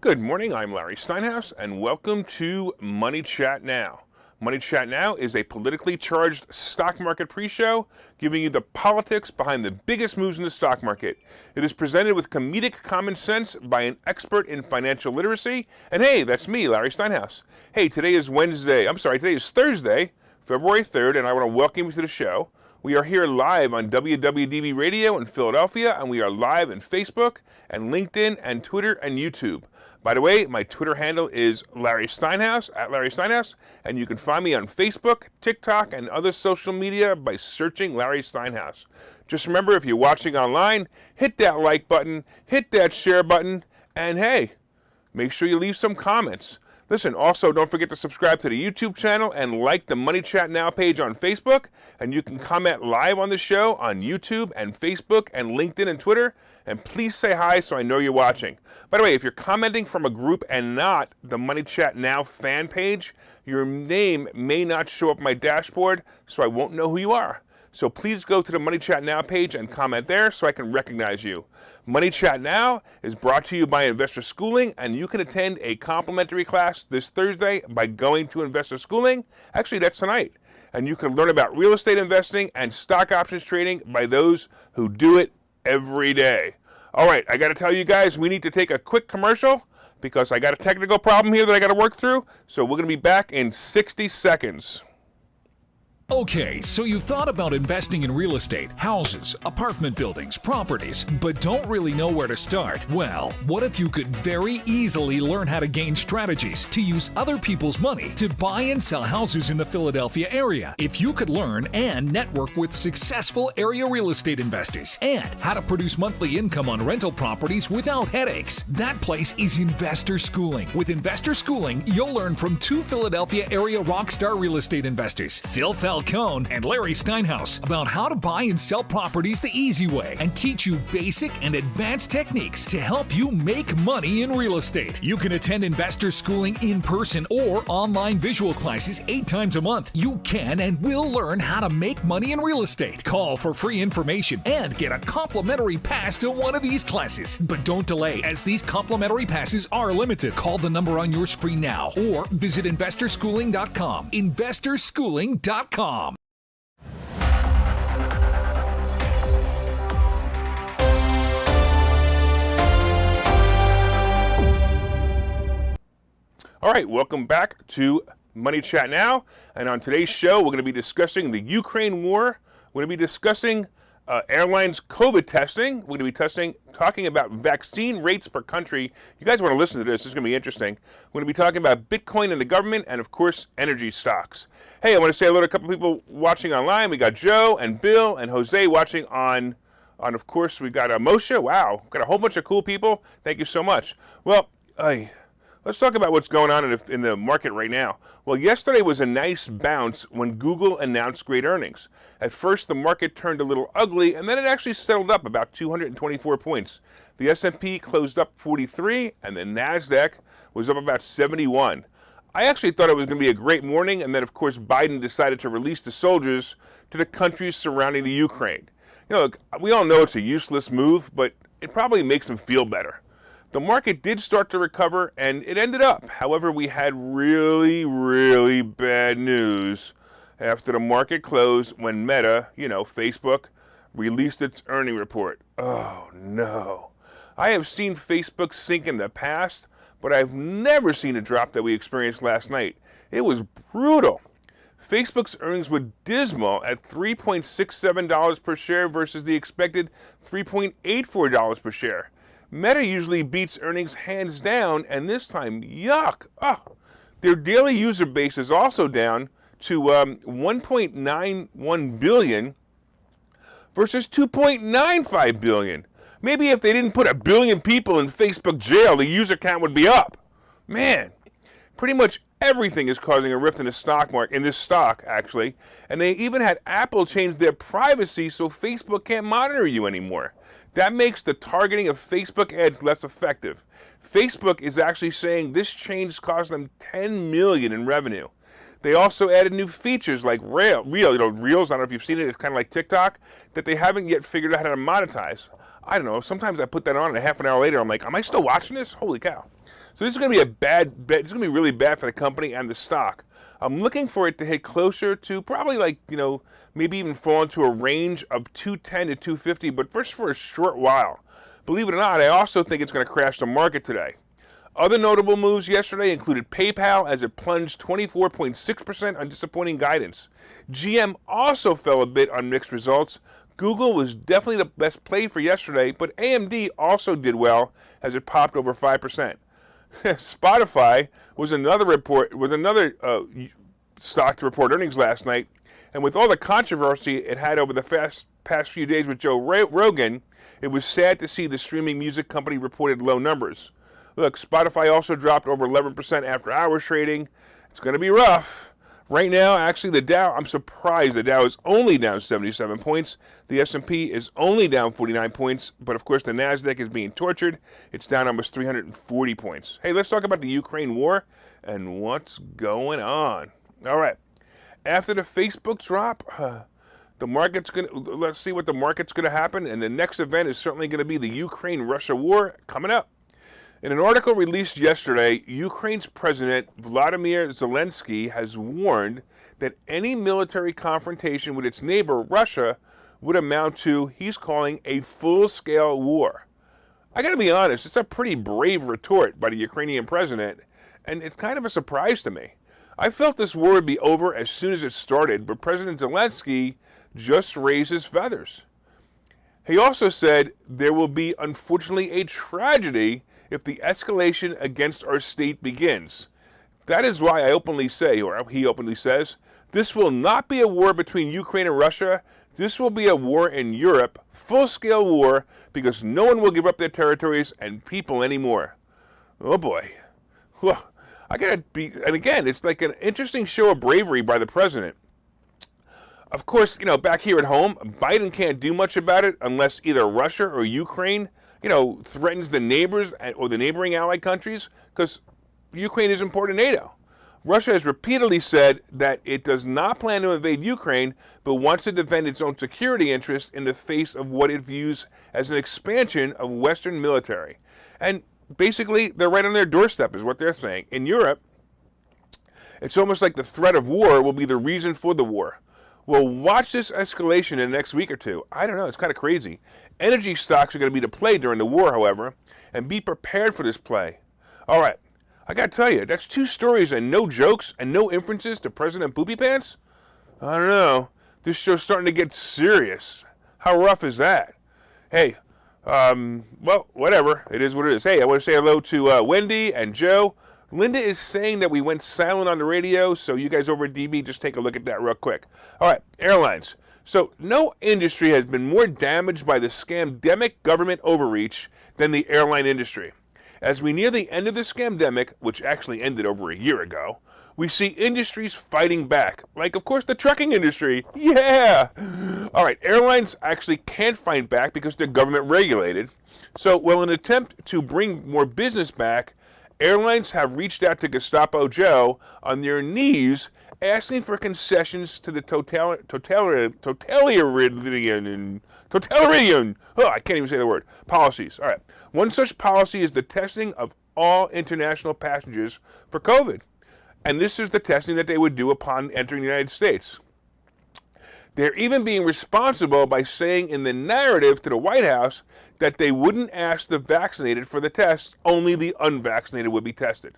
Good morning, I'm Larry Steinhouse, and welcome to Money Chat Now. Money Chat Now is a politically charged stock market pre-show giving you the politics behind the biggest moves in the stock market. It is presented with comedic common sense by an expert in financial literacy. And hey, that's me, Larry Steinhouse. Hey, today is Thursday, February 3rd, and I want to welcome you to the show. We are here live on WWDB Radio in Philadelphia, and we are live on Facebook and LinkedIn and Twitter and YouTube. By the way, my Twitter handle is Larry Steinhouse, at Larry Steinhouse, and you can find me on Facebook, TikTok, and other social media by searching Larry Steinhouse. Just remember, if you're watching online, hit that like button, hit that share button, and hey, make sure you leave some comments. Listen, also, don't forget to subscribe to the YouTube channel and like the Money Chat Now page on Facebook. And you can comment live on the show on YouTube and Facebook and LinkedIn and Twitter. And please say hi so I know you're watching. By the way, if you're commenting from a group and not the Money Chat Now fan page, your name may not show up my dashboard, so I won't know who you are. So please go to the Money Chat Now page and comment there so I can recognize you. Money Chat Now is brought to you by Investor Schooling, and you can attend a complimentary class this Thursday by going to Investor Schooling. Actually, that's tonight. And you can learn about real estate investing and stock options trading by those who do it every day. All right, I got to tell you guys, we need to take a quick commercial because I got a technical problem here that I got to work through. So we're going to be back in 60 seconds. Okay, so you've thought about investing in real estate, houses, apartment buildings, properties, but don't really know where to start? Well, what if you could very easily learn how to gain strategies to use other people's money to buy and sell houses in the Philadelphia area? If you could learn and network with successful area real estate investors and how to produce monthly income on rental properties without headaches, that place is Investor Schooling. With Investor Schooling, you'll learn from two Philadelphia area rockstar real estate investors, Phil Falcone and Larry Steinhouse, about how to buy and sell properties the easy way and teach you basic and advanced techniques to help you make money in real estate. You can attend Investor Schooling in person or online visual classes 8 times a month. You can and will learn how to make money in real estate. Call for free information and get a complimentary pass to one of these classes. But don't delay, as these complimentary passes are limited. Call the number on your screen now or visit investorschooling.com. investorschooling.com. All right, welcome back to Money Chat Now. And on today's show, we're going to be discussing the Ukraine war. We're going to be discussing Airlines COVID testing. We're going to be talking about vaccine rates per country. You guys want to listen to this. This is going to be interesting. We're going to be talking about Bitcoin and the government and, of course, energy stocks. Hey, I want to say hello to a couple of people watching online. We got Joe and Bill and Jose watching on of course, we got Moshe. Wow, got a whole bunch of cool people. Thank you so much. Well, let's talk about what's going on in the market right now. Well, yesterday was a nice bounce when Google announced great earnings. At first, the market turned a little ugly, and then it actually settled up about 224 points. The S&P closed up 43, and the NASDAQ was up about 71. I actually thought it was going to be a great morning, and then, of course, Biden decided to release the soldiers to the countries surrounding the Ukraine. You know, we all know it's a useless move, but it probably makes them feel better. The market did start to recover, and it ended up. However, we had really, really bad news after the market closed when Meta, Facebook, released its earnings report. Oh, no. I have seen Facebook sink in the past, but I've never seen a drop that we experienced last night. It was brutal. Facebook's earnings were dismal at $3.67 per share versus the expected $3.84 per share. Meta usually beats earnings hands down, and this time, yuck. Their daily user base is also down to 1.91 billion versus 2.95 billion. Maybe if they didn't put 1 billion people in Facebook jail, the user count would be up. Man, pretty much everything is causing a rift in the stock market, in this stock, actually. And they even had Apple change their privacy so Facebook can't monitor you anymore. That makes the targeting of Facebook ads less effective. Facebook is actually saying this change cost them $10 million in revenue. They also added new features like Reels, I don't know if you've seen it, it's kind of like TikTok, that they haven't yet figured out how to monetize. I don't know, sometimes I put that on and a half an hour later I'm like, am I still watching this? Holy cow. So this is going to be a bad bet. It's going to be really bad for the company and the stock. I'm looking for it to hit closer to probably maybe even fall into a range of 210 to 250, but first for a short while. Believe it or not, I also think it's going to crash the market today. Other notable moves yesterday included PayPal as it plunged 24.6% on disappointing guidance. GM also fell a bit on mixed results. Google was definitely the best play for yesterday, but AMD also did well as it popped over 5%. Spotify was another stock to report earnings last night, and with all the controversy it had over the past few days with Joe Rogan, it was sad to see the streaming music company reported low numbers. Look, Spotify also dropped over 11% after hours trading. It's going to be rough. Right now, actually, the Dow, I'm surprised the Dow is only down 77 points. The S&P is only down 49 points. But, of course, the NASDAQ is being tortured. It's down almost 340 points. Hey, let's talk about the Ukraine war and what's going on. All right. After the Facebook drop, let's see what the market's going to happen. And the next event is certainly going to be the Ukraine-Russia war coming up. In an article released yesterday, Ukraine's President Vladimir Zelensky has warned that any military confrontation with its neighbor, Russia, would amount to, he's calling, a full-scale war. I gotta be honest, it's a pretty brave retort by the Ukrainian president, and it's kind of a surprise to me. I felt this war would be over as soon as it started, but President Zelensky just raised his feathers. He also said there will be, unfortunately, a tragedy if the escalation against our state begins. That is why I openly say, or he openly says, this will not be a war between Ukraine and Russia. This will be a war in Europe, full-scale war, because no one will give up their territories and people anymore. Oh boy. Well, and again, it's like an interesting show of bravery by the president. Of course, back here at home, Biden can't do much about it unless either Russia or Ukraine, threatens the neighbors or the neighboring allied countries, because Ukraine isn't part of NATO. Russia has repeatedly said that it does not plan to invade Ukraine, but wants to defend its own security interests in the face of what it views as an expansion of Western military. And basically, they're right on their doorstep, is what they're saying. In Europe, it's almost like the threat of war will be the reason for the war. Well, watch this escalation in the next week or two. I don't know, it's kind of crazy. Energy stocks are going to be the play during the war, however, and be prepared for this play. All right, I got to tell you, that's two stories and no jokes and no inferences to President Poopy Pants? I don't know. This show's starting to get serious. How rough is that? Hey, well, whatever. It is what it is. Hey, I want to say hello to Wendy and Joe. Linda is saying that we went silent on the radio, so you guys over at DB, just take a look at that real quick. All right, airlines. So no industry has been more damaged by the scamdemic government overreach than the airline industry. As we near the end of the scamdemic, which actually ended over a year ago, we see industries fighting back, like, of course, the trucking industry. Yeah! All right, airlines actually can't fight back because they're government regulated. So, in an attempt to bring more business back, airlines have reached out to Gestapo Joe on their knees, asking for concessions to the totalitarian, I can't even say the word, policies. All right. One such policy is the testing of all international passengers for COVID. And this is the testing that they would do upon entering the United States. They're even being responsible by saying in the narrative to the White House that they wouldn't ask the vaccinated for the test, only the unvaccinated would be tested.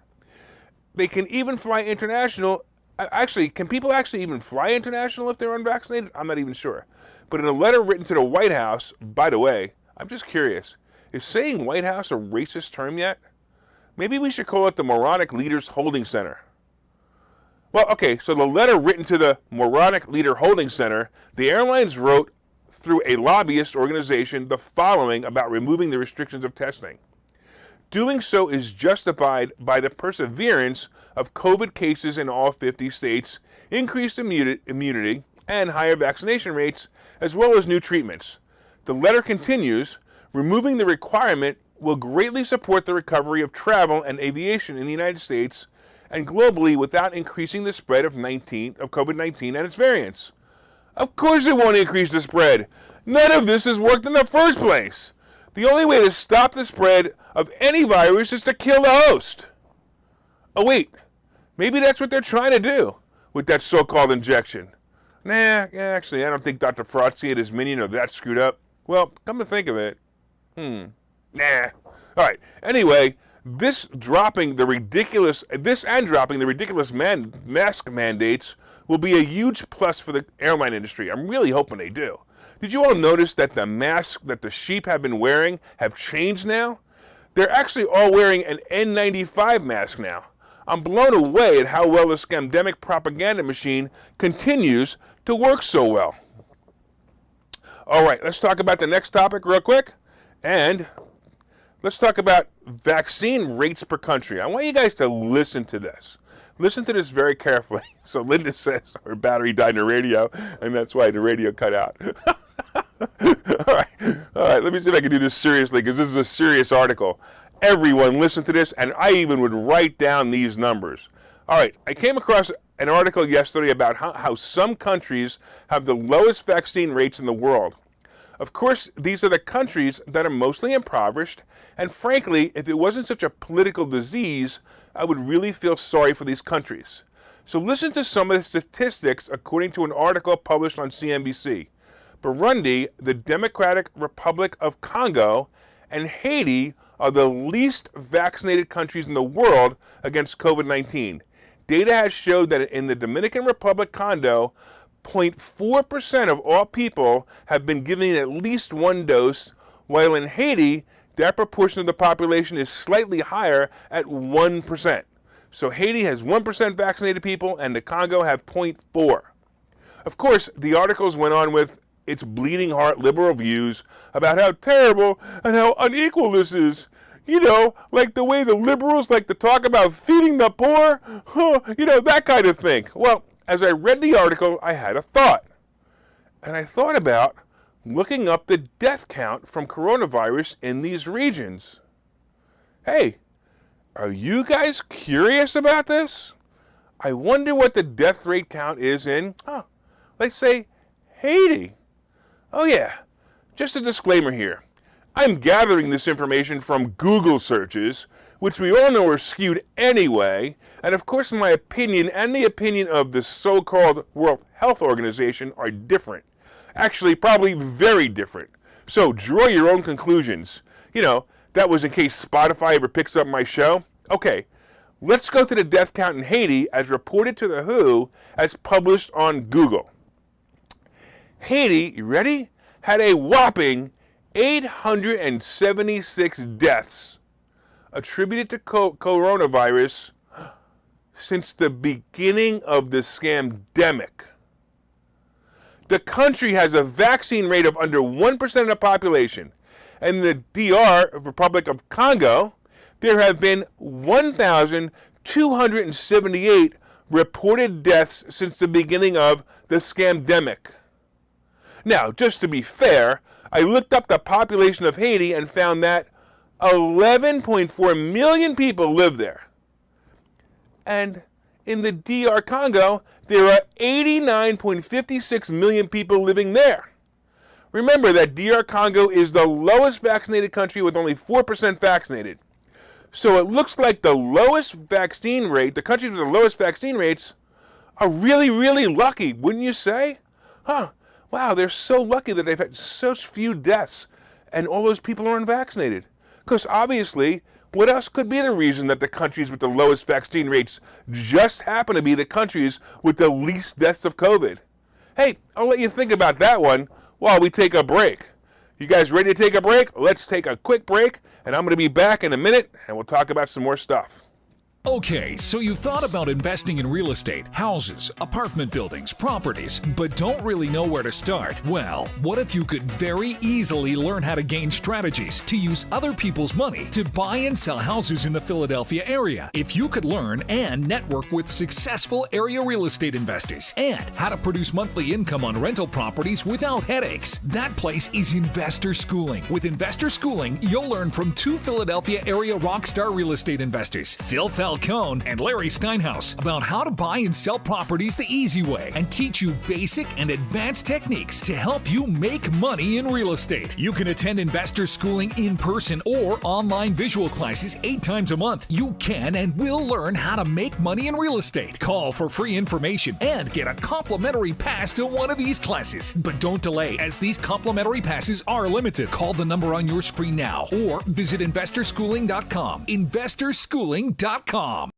They can even fly international. Actually, can people actually even fly international if they're unvaccinated? I'm not even sure. But in a letter written to the White House, by the way, I'm just curious, is saying White House a racist term yet? Maybe we should call it the Moronic Leaders Holding Center. Well, okay, so the letter written to the Moronic Leader Holding Center, the airlines wrote through a lobbyist organization the following about removing the restrictions of testing. Doing so is justified by the perseverance of COVID cases in all 50 states, increased immunity, and higher vaccination rates, as well as new treatments. The letter continues, removing the requirement will greatly support the recovery of travel and aviation in the United States, and globally without increasing the spread of COVID-19 and its variants. Of course it won't increase the spread. None of this has worked in the first place. The only way to stop the spread of any virus is to kill the host. Oh wait, maybe that's what they're trying to do with that so-called injection. Actually, I don't think Dr. Fauci and his minion are that screwed up. Well, come to think of it, All right, anyway, this and dropping the ridiculous mask mandates will be a huge plus for the airline industry. I'm really hoping they do. Did you all notice that the masks that the sheep have been wearing have changed now? They're actually all wearing an N95 mask now. I'm blown away at how well the scamdemic propaganda machine continues to work so well. All right, let's talk about the next topic real quick. And let's talk about vaccine rates per country. I want you guys to listen to this. Listen to this very carefully. So Linda says her battery died in the radio, and that's why the radio cut out. All right, let me see if I can do this seriously, because this is a serious article. Everyone listen to this, and I even would write down these numbers. All right, I came across an article yesterday about how some countries have the lowest vaccine rates in the world. Of course, these are the countries that are mostly impoverished, and frankly, if it wasn't such a political disease, I would really feel sorry for these countries. So listen to some of the statistics according to an article published on CNBC. Burundi, the Democratic Republic of Congo, and Haiti are the least vaccinated countries in the world against COVID-19. Data has showed that in the Dominican Republic, Congo, 0.4% of all people have been given at least one dose, while in Haiti, that proportion of the population is slightly higher at 1%. So Haiti has 1% vaccinated people, and the Congo have 0.4%. Of course, the articles went on with its bleeding heart liberal views about how terrible and how unequal this is. You know, like the way the liberals like to talk about feeding the poor, that kind of thing. Well, as I read the article, I had a thought. And I thought about looking up the death count from coronavirus in these regions. Hey, are you guys curious about this? I wonder what the death rate count is in, let's say, Haiti. Oh yeah, just a disclaimer here. I'm gathering this information from Google searches, which we all know are skewed anyway, and of course my opinion and the opinion of the so-called World Health Organization are different. Actually, probably very different. So draw your own conclusions. That was in case Spotify ever picks up my show. Okay, let's go to the death count in Haiti as reported to the WHO as published on Google. Haiti, you ready? Had a whopping 876 deaths attributed to coronavirus since the beginning of the scamdemic. The country has a vaccine rate of under 1% of the population. And in the DR, Republic of Congo, there have been 1,278 reported deaths since the beginning of the scamdemic. Now, just to be fair, I looked up the population of Haiti and found that 11.4 million people live there. And in the DR Congo, there are 89.56 million people living there. Remember that DR Congo is the lowest vaccinated country with only 4% vaccinated. So it looks like the lowest vaccine rate, the countries with the lowest vaccine rates, are really, really lucky, wouldn't you say? Wow, they're so lucky that they've had such few deaths and all those people are unvaccinated. Because obviously, what else could be the reason that the countries with the lowest vaccine rates just happen to be the countries with the least deaths of COVID? Hey, I'll let you think about that one while we take a break. You guys ready to take a break? Let's take a quick break, and I'm going to be back in a minute, and we'll talk about some more stuff. Okay, so you've thought about investing in real estate, houses, apartment buildings, properties, but don't really know where to start? Well, what if you could very easily learn how to gain strategies to use other people's money to buy and sell houses in the Philadelphia area? If you could learn and network with successful area real estate investors and how to produce monthly income on rental properties without headaches, that place is Investor Schooling. With Investor Schooling, you'll learn from two Philadelphia area rockstar real estate investors, Phil Felton Mel Cohn and Larry Steinhouse about how to buy and sell properties the easy way and teach you basic and advanced techniques to help you make money in real estate. You can attend investor schooling in person or online visual classes 8 times a month. You can and will learn how to make money in real estate. Call for free information and get a complimentary pass to one of these classes. But don't delay, as these complimentary passes are limited. Call the number on your screen now or visit investorschooling.com. investorschooling.com. All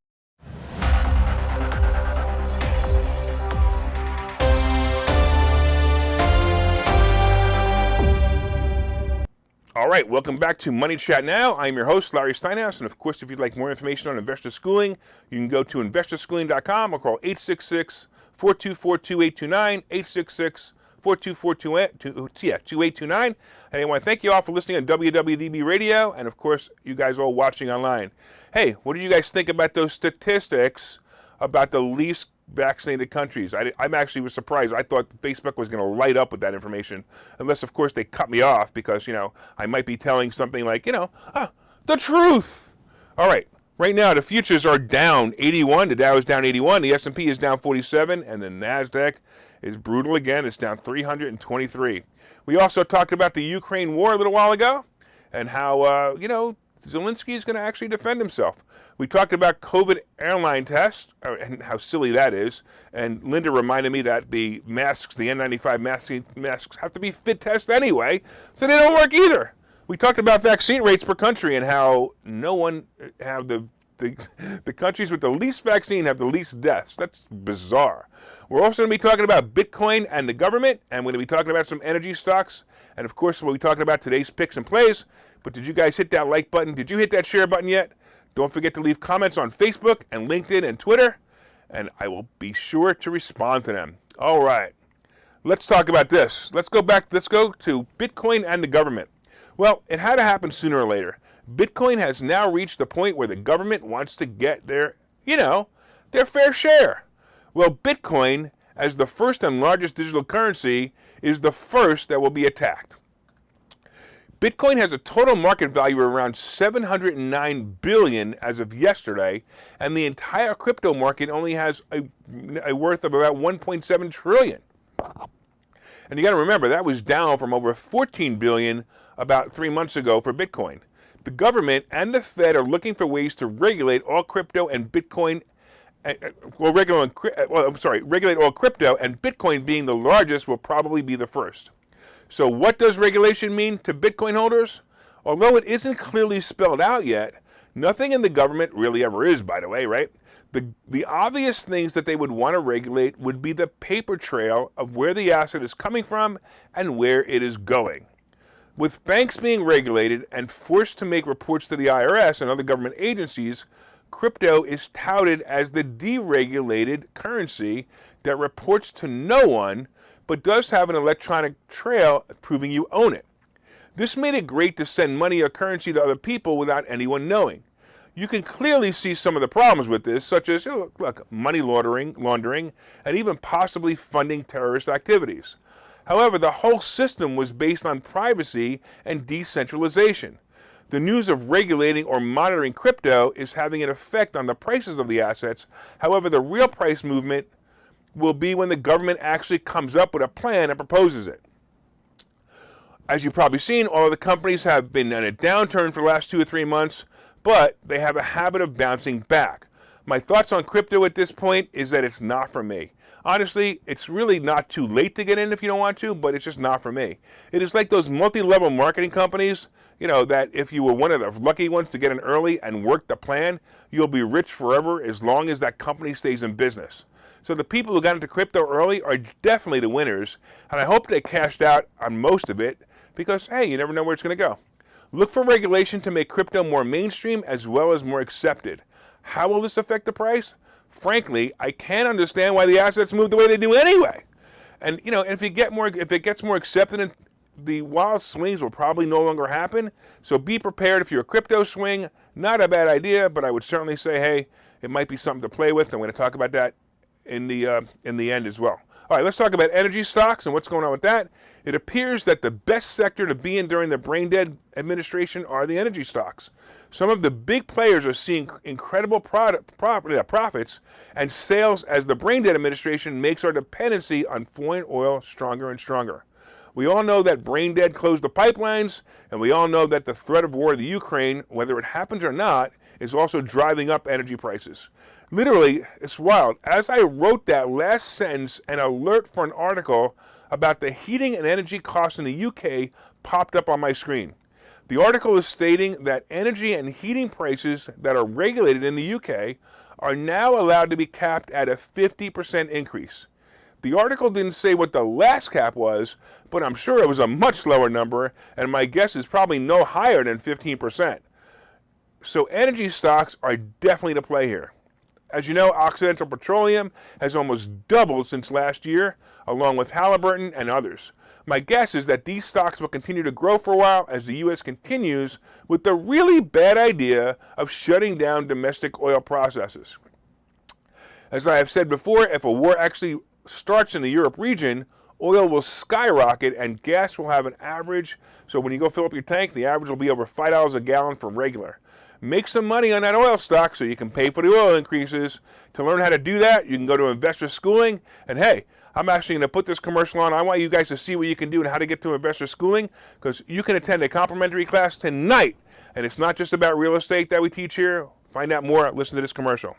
right, welcome back to Money Chat Now. I'm your host, Larry Steinhouse, and of course, if you'd like more information on investor schooling, you can go to investorschooling.com or call 866-424-2829, 866-424-2829. And I want to thank you all for listening on WWDB Radio, and of course, you guys all watching online. Hey, what did you guys think about those statistics about the least vaccinated countries? I'm actually surprised. I thought Facebook was going to light up with that information, unless, of course, they cut me off because, I might be telling something like, the truth. All right. Right now, the futures are down 81. The Dow is down 81. The S&P is down 47. And the NASDAQ is brutal again. It's down 323. We also talked about the Ukraine war a little while ago and how, Zelensky is going to actually defend himself. We talked about COVID airline tests and how silly that is. And Linda reminded me that the masks, the N95 masks have to be fit test anyway, so they don't work either. We talked about vaccine rates per country and how no one have the countries with the least vaccine have the least deaths. That's bizarre. We're also going to be talking about Bitcoin and the government, and we're going to be talking about some energy stocks. And of course, we'll be talking about today's picks and plays. But did you guys hit that like button? Did you hit that share button yet? Don't forget to leave comments on Facebook and LinkedIn and Twitter, and I will be sure to respond to them. All right, let's talk about this. Let's go to Bitcoin and the government. Well, it had to happen sooner or later. Bitcoin has now reached the point where the government wants to get their fair share. Well, Bitcoin, as the first and largest digital currency, is the first that will be attacked. Bitcoin has a total market value of around $709 billion as of yesterday, and the entire crypto market only has a worth of about $1.7 trillion. And you got to remember, that was down from over $14 billion about 3 months ago for Bitcoin. The government and the Fed are looking for ways to regulate all crypto and Bitcoin. Regulate all crypto, and Bitcoin being the largest will probably be the first. So what does regulation mean to Bitcoin holders? Although it isn't clearly spelled out yet, nothing in the government really ever is, by the way, right? The obvious things that they would want to regulate would be the paper trail of where the asset is coming from and where it is going. With banks being regulated and forced to make reports to the IRS and other government agencies, crypto is touted as the deregulated currency that reports to no one, but does have an electronic trail proving you own it. This made it great to send money or currency to other people without anyone knowing. You can clearly see some of the problems with this, such as money laundering, and even possibly funding terrorist activities. However, the whole system was based on privacy and decentralization. The news of regulating or monitoring crypto is having an effect on the prices of the assets. However, the real price movement will be when the government actually comes up with a plan and proposes it. As you've probably seen, all of the companies have been in a downturn for the last 2 or 3 months, but they have a habit of bouncing back. My thoughts on crypto at this point is that it's not for me. Honestly, it's really not too late to get in if you don't want to, but it's just not for me. It is like those multi-level marketing companies, that if you were one of the lucky ones to get in early and work the plan, you'll be rich forever as long as that company stays in business. So the people who got into crypto early are definitely the winners, and I hope they cashed out on most of it because, hey, you never know where it's going to go. Look for regulation to make crypto more mainstream as well as more accepted. How will this affect the price? Frankly, I can't understand why the assets move the way they do anyway. And if it gets more accepted, the wild swings will probably no longer happen. So be prepared if you're a crypto swing. Not a bad idea, but I would certainly say, hey, it might be something to play with. I'm going to talk about that in the end as well. All right, let's talk about energy stocks and what's going on with that. It appears that the best sector to be in during the brain-dead administration are the energy stocks. Some of the big players are seeing incredible profits and sales as the brain-dead administration makes our dependency on foreign oil stronger and stronger. We all know that brain dead closed the pipelines, and we all know that the threat of war in the Ukraine, whether it happens or not, is also driving up energy prices. Literally, it's wild. As I wrote that last sentence, an alert for an article about the heating and energy costs in the UK popped up on my screen. The article is stating that energy and heating prices that are regulated in the UK are now allowed to be capped at a 50% increase. The article didn't say what the last cap was, but I'm sure it was a much lower number, and my guess is probably no higher than 15%. So energy stocks are definitely to play here. As you know, Occidental Petroleum has almost doubled since last year, along with Halliburton and others. My guess is that these stocks will continue to grow for a while as the U.S. continues with the really bad idea of shutting down domestic oil processes. As I have said before, if a war actually starts in the Europe region, oil will skyrocket and gas will have an average. So when you go fill up your tank, the average will be over $5 a gallon for regular. Make some money on that oil stock so you can pay for the oil increases. To learn how to do that, you can go to Investor Schooling. And hey, I'm actually going to put this commercial on. I want you guys to see what you can do and how to get to Investor Schooling, because you can attend a complimentary class tonight. And it's not just about real estate that we teach here. Find out more, listen to this commercial.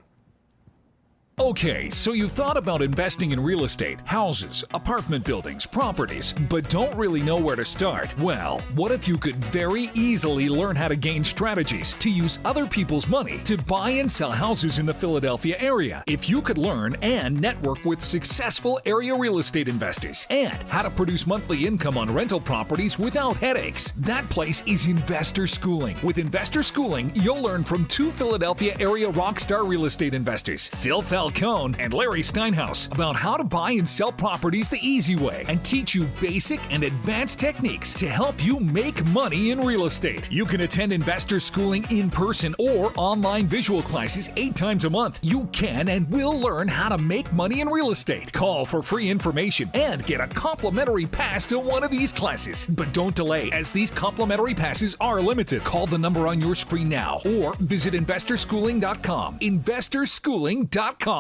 Okay, so you've thought about investing in real estate, houses, apartment buildings, properties, but don't really know where to start? Well, what if you could very easily learn how to gain strategies to use other people's money to buy and sell houses in the Philadelphia area? If you could learn and network with successful area real estate investors and how to produce monthly income on rental properties without headaches, that place is Investor Schooling. With Investor Schooling, you'll learn from two Philadelphia area rockstar real estate investors, Phil Falcone and Larry Steinhouse, about how to buy and sell properties the easy way and teach you basic and advanced techniques to help you make money in real estate. You can attend Investor Schooling in person or online visual classes 8 times a month. You can and will learn how to make money in real estate. Call for free information and get a complimentary pass to one of these classes. But don't delay, as these complimentary passes are limited. Call the number on your screen now or visit investorschooling.com. investorschooling.com.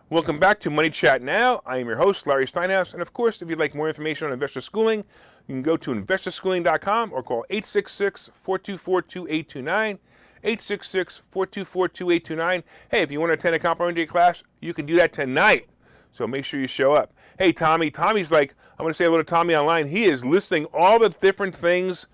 Welcome back to Money Chat Now. I am your host, Larry Steinhouse. And of course, if you'd like more information on Investor Schooling, you can go to investorschooling.com or call 866-424-2829. 866-424-2829. Hey, if you want to attend a complimentary class, you can do that tonight. So make sure you show up. Hey, Tommy. Tommy's like, I'm going to say hello to Tommy online. He is listing all the different things,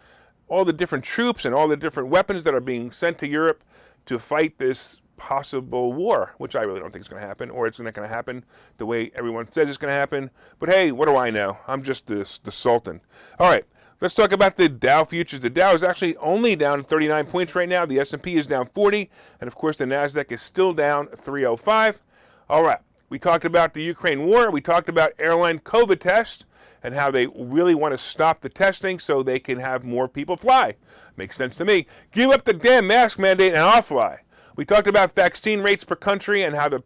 all the different troops and all the different weapons that are being sent to Europe to fight this possible war, which I really don't think is going to happen, or it's not going to happen the way everyone says it's going to happen. But hey, what do I know? I'm just the Sultan. All right, let's talk about the Dow futures. The Dow is actually only down 39 points right now. The S&P is down 40. And of course, the NASDAQ is still down 305. All right. We talked about the Ukraine war. We talked about airline COVID tests and how they really want to stop the testing so they can have more people fly. Makes sense to me. Give up the damn mask mandate and I'll fly. We talked about vaccine rates per country and how the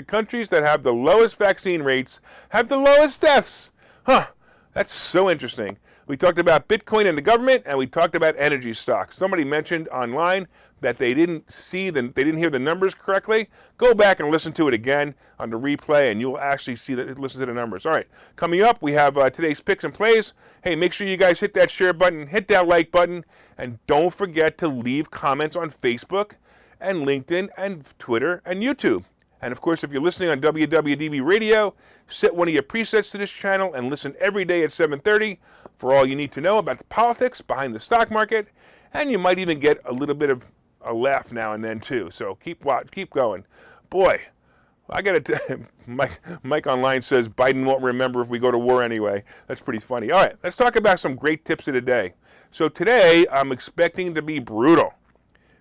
countries that have the lowest vaccine rates have the lowest deaths. Huh, that's so interesting. We talked about Bitcoin and the government, and we talked about energy stocks. Somebody mentioned online that they didn't hear the numbers correctly. Go back and listen to it again on the replay, and you'll actually listen to the numbers. All right, coming up, we have today's picks and plays. Hey, make sure you guys hit that share button, hit that like button, and don't forget to leave comments on Facebook and LinkedIn and Twitter and YouTube. And of course, if you're listening on WWDB Radio, set one of your presets to this channel and listen every day at 7:30 for all you need to know about the politics behind the stock market. And you might even get a little bit of a laugh now and then too. So keep going. Boy, I got to. Mike online says Biden won't remember if we go to war anyway. That's pretty funny. All right, let's talk about some great tips of the day. So today I'm expecting to be brutal.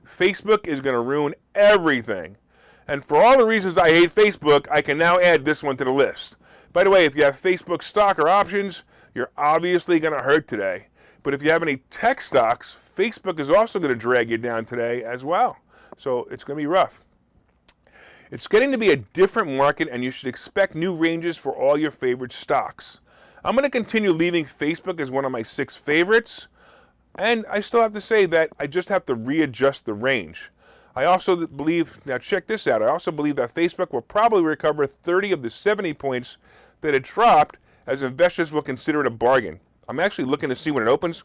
Facebook is going to ruin everything. And for all the reasons I hate Facebook, I can now add this one to the list. By the way, if you have Facebook stock or options, you're obviously going to hurt today. But if you have any tech stocks, Facebook is also going to drag you down today as well. So it's going to be rough. It's getting to be a different market, and you should expect new ranges for all your favorite stocks. I'm going to continue leaving Facebook as one of my 6 favorites, and I still have to say that I just have to readjust the range. I also believe, now check this out, I also believe that Facebook will probably recover 30 of the 70 points that it dropped, as investors will consider it a bargain. I'm actually looking to see when it opens.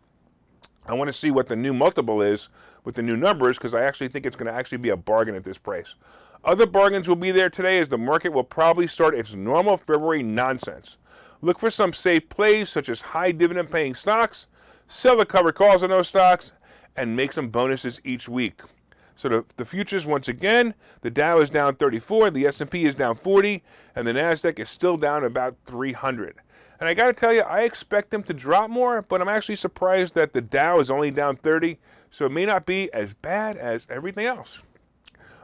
I want to see what the new multiple is with the new numbers, because I actually think it's going to actually be a bargain at this price. Other bargains will be there today, as the market will probably start its normal February nonsense. Look for some safe plays, such as high dividend paying stocks, sell the covered calls on those stocks, and make some bonuses each week. So the futures, once again, the Dow is down 34, the S&P is down 40, and the NASDAQ is still down about 300. And I got to tell you, I expect them to drop more, but I'm actually surprised that the Dow is only down 30, so it may not be as bad as everything else.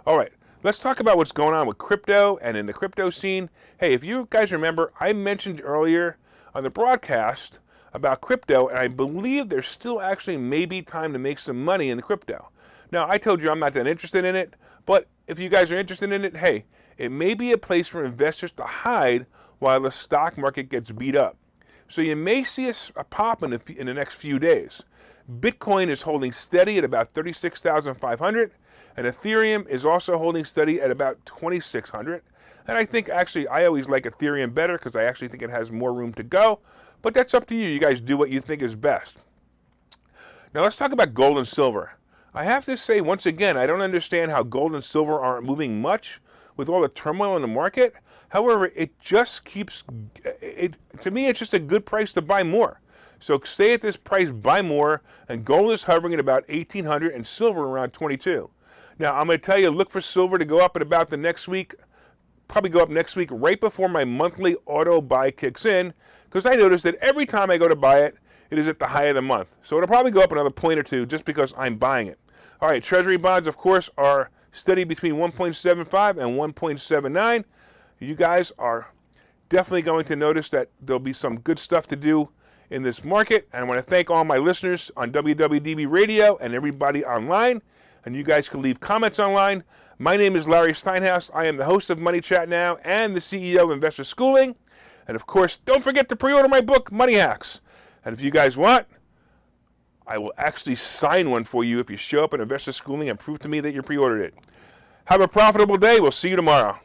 All right, let's talk about what's going on with crypto and in the crypto scene. Hey, if you guys remember, I mentioned earlier on the broadcast about crypto, and I believe there's still actually maybe time to make some money in the crypto. Now, I told you I'm not that interested in it, but if you guys are interested in it, hey, it may be a place for investors to hide while the stock market gets beat up. So you may see a pop in the next few days. Bitcoin is holding steady at about 36,500, and Ethereum is also holding steady at about 2,600. And I think actually I always like Ethereum better because I actually think it has more room to go, but that's up to you. You guys do what you think is best. Now let's talk about gold and silver. I have to say, once again, I don't understand how gold and silver aren't moving much with all the turmoil in the market. However, it just keeps, to me, it's just a good price to buy more. So stay at this price, buy more, and gold is hovering at about 1,800 and silver around 22. Now, I'm going to tell you, look for silver to go up at about the next week, probably go up next week right before my monthly auto buy kicks in, because I noticed that every time I go to buy it, it is at the high of the month. So it'll probably go up another point or two just because I'm buying it. All right, Treasury bonds, of course, are steady between 1.75 and 1.79. You guys are definitely going to notice that there'll be some good stuff to do in this market. And I want to thank all my listeners on WWDB Radio and everybody online. And you guys can leave comments online. My name is Larry Steinhouse. I am the host of Money Chat Now and the CEO of Investor Schooling. And of course, don't forget to pre-order my book, Money Hacks. And if you guys want, I will actually sign one for you if you show up at Investor Schooling and prove to me that you pre-ordered it. Have a profitable day. We'll see you tomorrow.